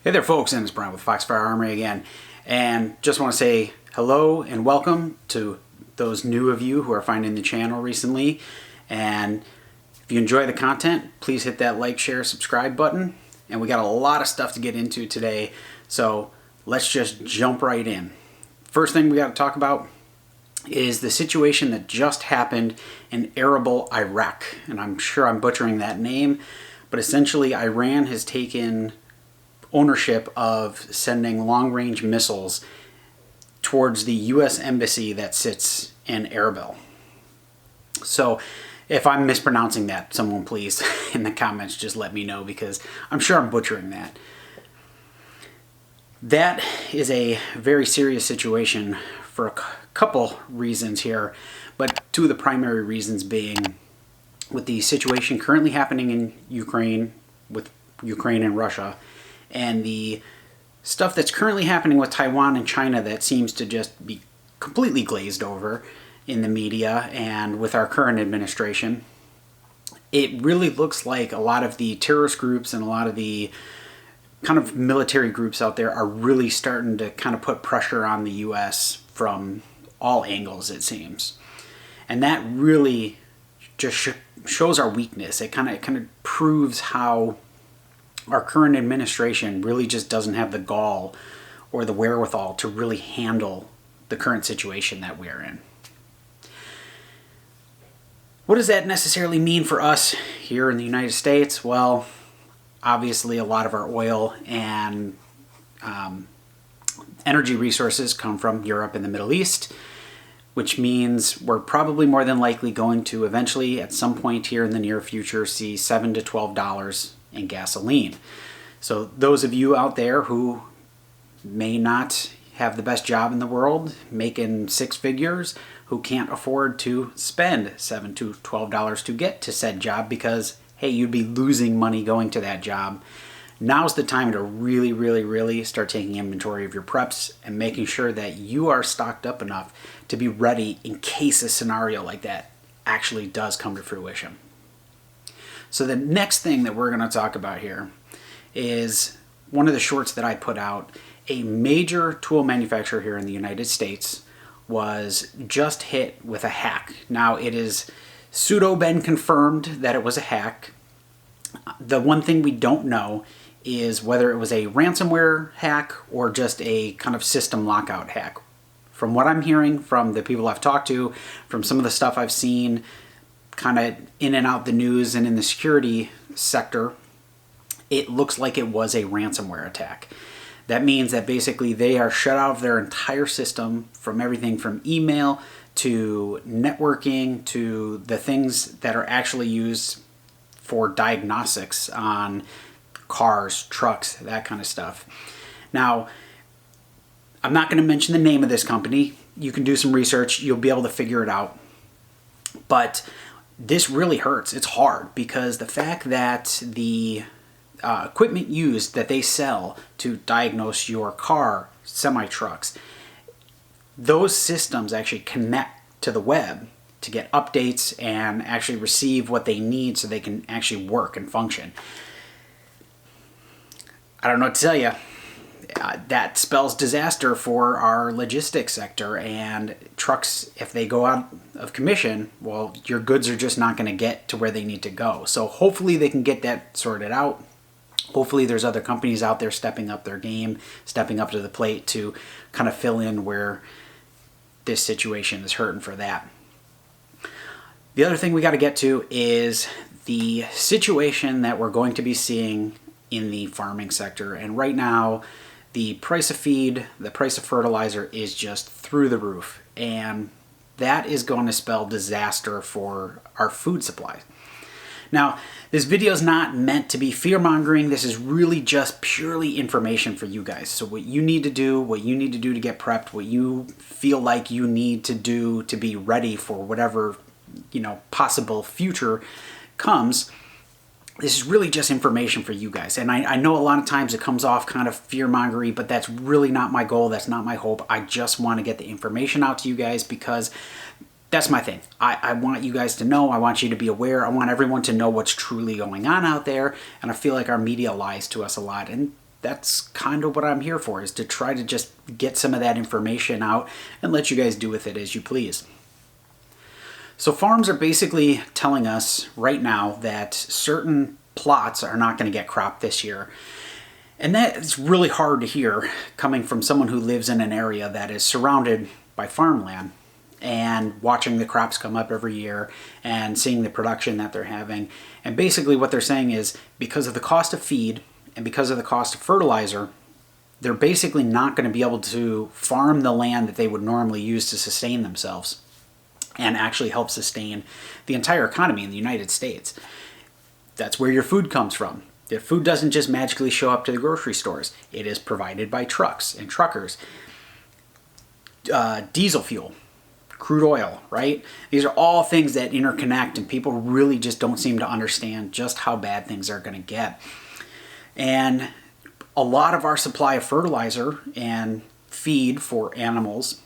Hey there folks, and it's Brian with Foxfire Armory again, and just want to say hello and welcome to those new of you who are finding the channel recently. And if you enjoy the content, please hit that like, share, subscribe button. And we got a lot of stuff to get into today, so let's just jump right in. First thing we got to talk about is the situation that just happened in Erbil, Iraq. And I'm sure I'm butchering that name, but essentially Iran has taken ownership of sending long-range missiles towards the U.S. embassy that sits in Erbil. So if I'm mispronouncing that, someone please in the comments just let me know, because I'm sure I'm butchering that. That is a very serious situation for a couple reasons here, but two of the primary reasons being with the situation currently happening in Ukraine, with Ukraine and Russia, and the stuff that's currently happening with Taiwan and China that seems to just be completely glazed over in the media and with our current administration. It really looks like a lot of the terrorist groups and a lot of the kind of military groups out there are really starting to kind of put pressure on the U.S. from all angles, it seems. And that really just shows our weakness. It kind of proves how our current administration really just doesn't have the gall or the wherewithal to really handle the current situation that we're in. What does that necessarily mean for us here in the United States? Well, obviously a lot of our oil and energy resources come from Europe and the Middle East, which means we're probably more than likely going to eventually at some point here in the near future see $7 to $12 in gasoline. So those of you out there who may not have the best job in the world, making six figures, who can't afford to spend $7 to $12 to get to said job because, hey, you'd be losing money going to that job, now's the time to really start taking inventory of your preps and making sure that you are stocked up enough to be ready in case a scenario like that actually does come to fruition. So the next thing that we're going to talk about here is one of the shorts that I put out. A major tool manufacturer here in the United States was just hit with a hack. Now it is pseudo been confirmed that it was a hack. The one thing we don't know is whether it was a ransomware hack or just a kind of system lockout hack. From what I'm hearing from the people I've talked to, from some of the stuff I've seen kind of in and out the news and in the security sector, it looks like it was a ransomware attack. That means that basically they are shut out of their entire system, from everything from email to networking to the things that are actually used for diagnostics on cars, trucks, that kind of stuff. Now, I'm not going to mention the name of this company. You can do some research. You'll be able to figure it out. But this really hurts. It's hard because the fact that the equipment used that they sell to diagnose your car, semi-trucks, those systems actually connect to the web to get updates and actually receive what they need so they can actually work and function. I don't know what to tell you. That spells disaster for our logistics sector, and trucks, if they go out of commission, well, your goods are just not going to get to where they need to go. So hopefully they can get that sorted out. Hopefully there's other companies out there stepping up their game, stepping up to the plate to kind of fill in where this situation is hurting for that. The other thing we got to get to is the situation that we're going to be seeing in the farming sector. And right now, the price of feed, the price of fertilizer is just through the roof. And that is going to spell disaster for our food supply. Now, this video is not meant to be fear-mongering. This is really just purely information for you guys. So what you need to do to get prepped, what you feel like you need to do to be ready for whatever, possible future comes. This is really just information for you guys. And I know a lot of times it comes off kind of fear-mongery, but that's really not my goal. That's not my hope. I just want to get the information out to you guys because that's my thing. I want you guys to know. I want you to be aware. I want everyone to know what's truly going on out there. And I feel like our media lies to us a lot. And that's kind of what I'm here for, is to try to just get some of that information out and let you guys do with it as you please. So farms are basically telling us right now that certain plots are not going to get cropped this year. And that is really hard to hear coming from someone who lives in an area that is surrounded by farmland and watching the crops come up every year and seeing the production that they're having. And basically what they're saying is, because of the cost of feed and because of the cost of fertilizer, they're basically not going to be able to farm the land that they would normally use to sustain themselves and actually help sustain the entire economy in the United States. That's where your food comes from. The food doesn't just magically show up to the grocery stores. It is provided by trucks and truckers. Diesel fuel, crude oil, right? These are all things that interconnect, and people really just don't seem to understand just how bad things are going to get. And a lot of our supply of fertilizer and feed for animals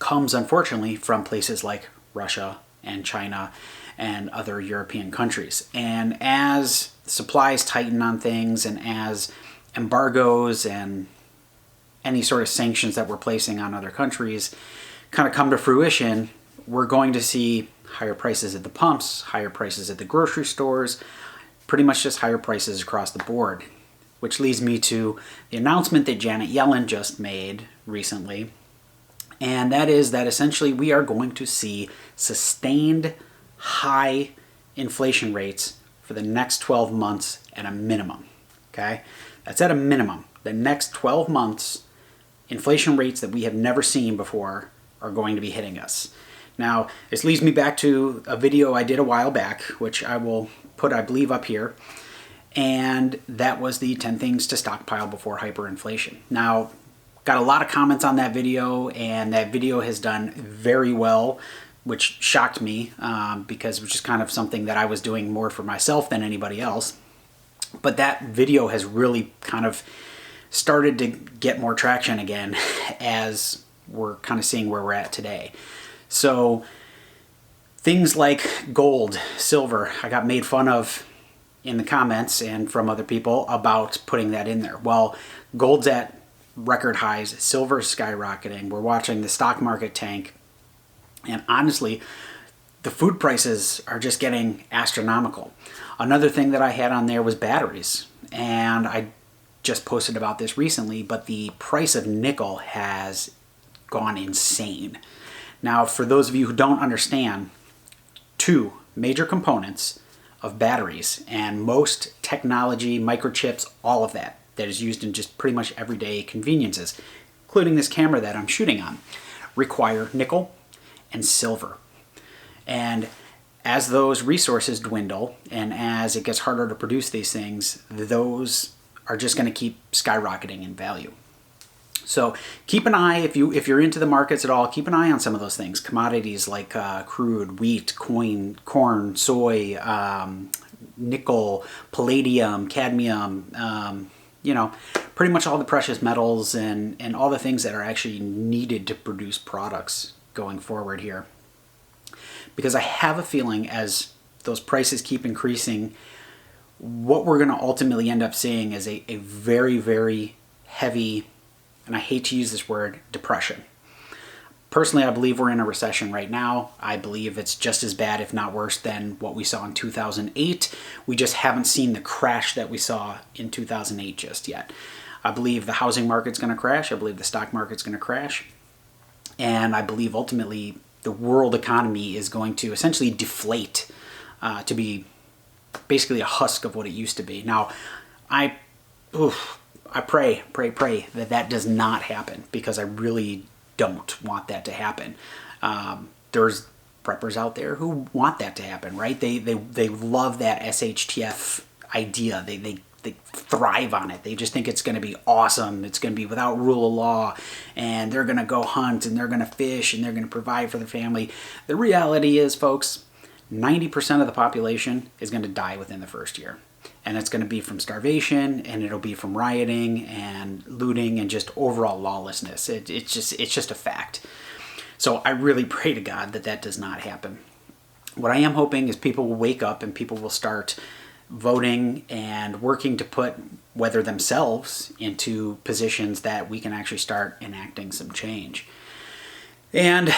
comes, unfortunately, from places like Russia and China and other European countries. And as supplies tighten on things, and as embargoes and any sort of sanctions that we're placing on other countries kind of come to fruition, we're going to see higher prices at the pumps, higher prices at the grocery stores, pretty much just higher prices across the board. Which leads me to the announcement that Janet Yellen just made recently, and that is that essentially we are going to see sustained high inflation rates for the next 12 months at a minimum. Okay? That's at a minimum. The next 12 months, inflation rates that we have never seen before are going to be hitting us. Now, this leads me back to a video I did a while back, which I will put, I believe, up here. And that was the 10 things to stockpile before hyperinflation. Now, got a lot of comments on that video, and that video has done very well, which shocked me because it was just kind of something that I was doing more for myself than anybody else. But that video has really kind of started to get more traction again as we're kind of seeing where we're at today. So things like gold, silver, I got made fun of in the comments and from other people about putting that in there. Well, gold's at record highs, silver's skyrocketing, we're watching the stock market tank, and honestly, the food prices are just getting astronomical. Another thing that I had on there was batteries, and I just posted about this recently, but the price of nickel has gone insane. Now, for those of you who don't understand, two major components of batteries and most technology, microchips, all of that is used in just pretty much everyday conveniences, including this camera that I'm shooting on, require nickel and silver. And as those resources dwindle and as it gets harder to produce these things, those are just going to keep skyrocketing in value. So keep an eye, if you're into the markets at all, keep an eye on some of those things. Commodities like crude, wheat, corn, soy, nickel, palladium, cadmium, pretty much all the precious metals and all the things that are actually needed to produce products going forward here. Because I have a feeling as those prices keep increasing, what we're going to ultimately end up seeing is a very, very heavy, and I hate to use this word, depression. Personally, I believe we're in a recession right now. I believe it's just as bad, if not worse, than what we saw in 2008. We just haven't seen the crash that we saw in 2008 just yet. I believe the housing market's going to crash. I believe the stock market's going to crash. And I believe ultimately the world economy is going to essentially deflate to be basically a husk of what it used to be. Now, I pray that does not happen, because I really don't want that to happen. There's preppers out there who want that to happen, right? They love that SHTF idea. They thrive on it. They just think it's going to be awesome. It's going to be without rule of law, and they're going to go hunt, and they're going to fish, and they're going to provide for their family. The reality is, folks, 90% of the population is going to die within the first year. And it's going to be from starvation, and it'll be from rioting and looting and just overall lawlessness. It's just a fact. So I really pray to God that that does not happen. What I am hoping is people will wake up and people will start voting and working to put whether themselves into positions that we can actually start enacting some change. And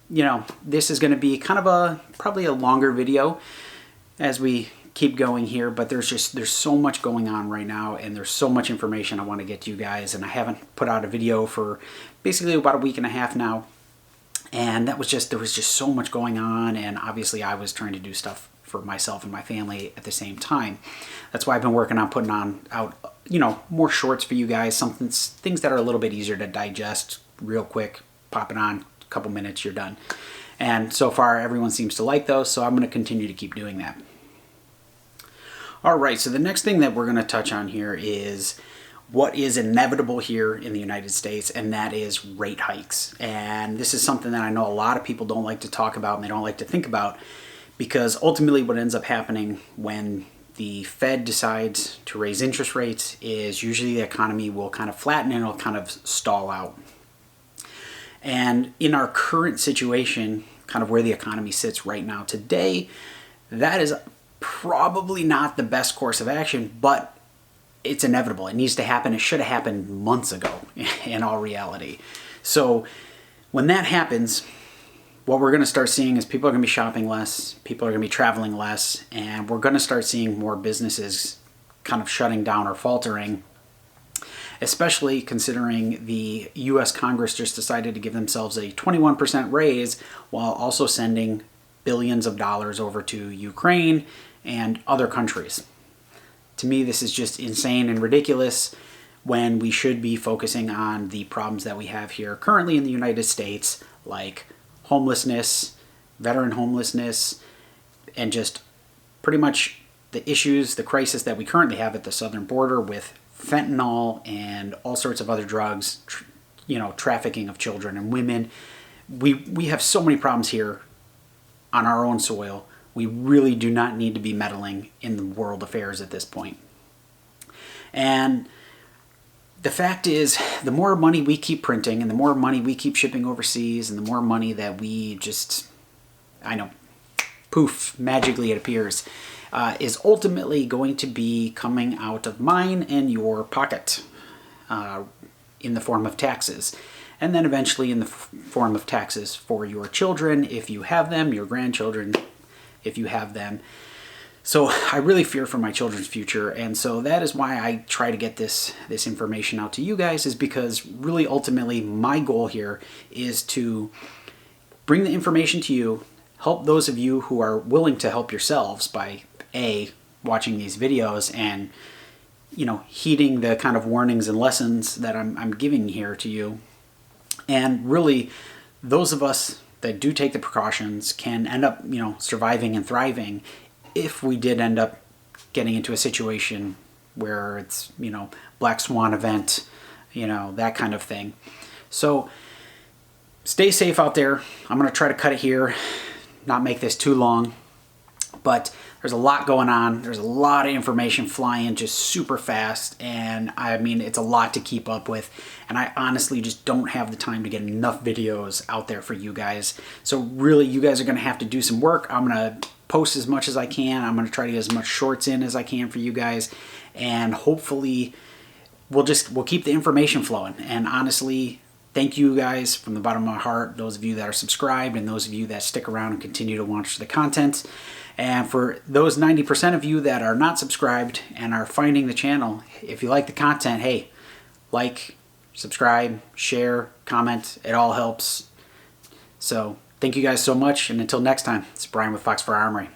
you know, this is going to be kind of probably a longer video as we keep going here, but there's so much going on right now, and there's so much information I want to get to you guys, and I haven't put out a video for basically about a week and a half now, and there was just so much going on, and obviously I was trying to do stuff for myself and my family at the same time. That's why I've been working on putting out you know, more shorts for you guys, things that are a little bit easier to digest real quick, pop it on, a couple minutes, you're done. And so far everyone seems to like those, so I'm going to continue to keep doing that. All right, so the next thing that we're going to touch on here is what is inevitable here in the United States, and that is rate hikes. And this is something that I know a lot of people don't like to talk about and they don't like to think about, because ultimately what ends up happening when the Fed decides to raise interest rates is usually the economy will kind of flatten and it'll kind of stall out. And in our current situation, kind of where the economy sits right now today, that is probably not the best course of action, but it's inevitable. It needs to happen. It should have happened months ago in all reality. So when that happens, what we're going to start seeing is people are going to be shopping less, people are going to be traveling less, and we're going to start seeing more businesses kind of shutting down or faltering, especially considering the U.S. Congress just decided to give themselves a 21% raise while also sending billions of dollars over to Ukraine and other countries. To me, this is just insane and ridiculous when we should be focusing on the problems that we have here currently in the United States, like homelessness, veteran homelessness, and just pretty much the issues, the crisis that we currently have at the southern border with fentanyl and all sorts of other drugs, you know, trafficking of children and women. We have so many problems here on our own soil. We really do not need to be meddling in the world affairs at this point. And the fact is, the more money we keep printing and the more money we keep shipping overseas and the more money that we just, I know, poof, magically it appears, is ultimately going to be coming out of mine and your pocket in the form of taxes. And then eventually in the form of taxes for your children, if you have them, your grandchildren, if you have them. So I really fear for my children's future, and so that is why I try to get this information out to you guys, is because really ultimately my goal here is to bring the information to you, help those of you who are willing to help yourselves by watching these videos and, you know, heeding the kind of warnings and lessons that I'm giving here to you. And really, those of us that do take the precautions can end up, you know, surviving and thriving if we did end up getting into a situation where it's, you know, black swan event, you know, that kind of thing. So stay safe out there. I'm going to try to cut it here, not make this too long, but there's a lot going on. There's a lot of information flying just super fast, and I mean, it's a lot to keep up with, and I honestly just don't have the time to get enough videos out there for you guys. So really, you guys are going to have to do some work. I'm going to post as much as I can. I'm going to try to get as much shorts in as I can for you guys, and hopefully we'll keep the information flowing. And honestly, thank you guys from the bottom of my heart, those of you that are subscribed and those of you that stick around and continue to watch the content. And for those 90% of you that are not subscribed and are finding the channel, if you like the content, hey, like, subscribe, share, comment, it all helps. So thank you guys so much, and until next time, it's Brian with Fox 4 Armory.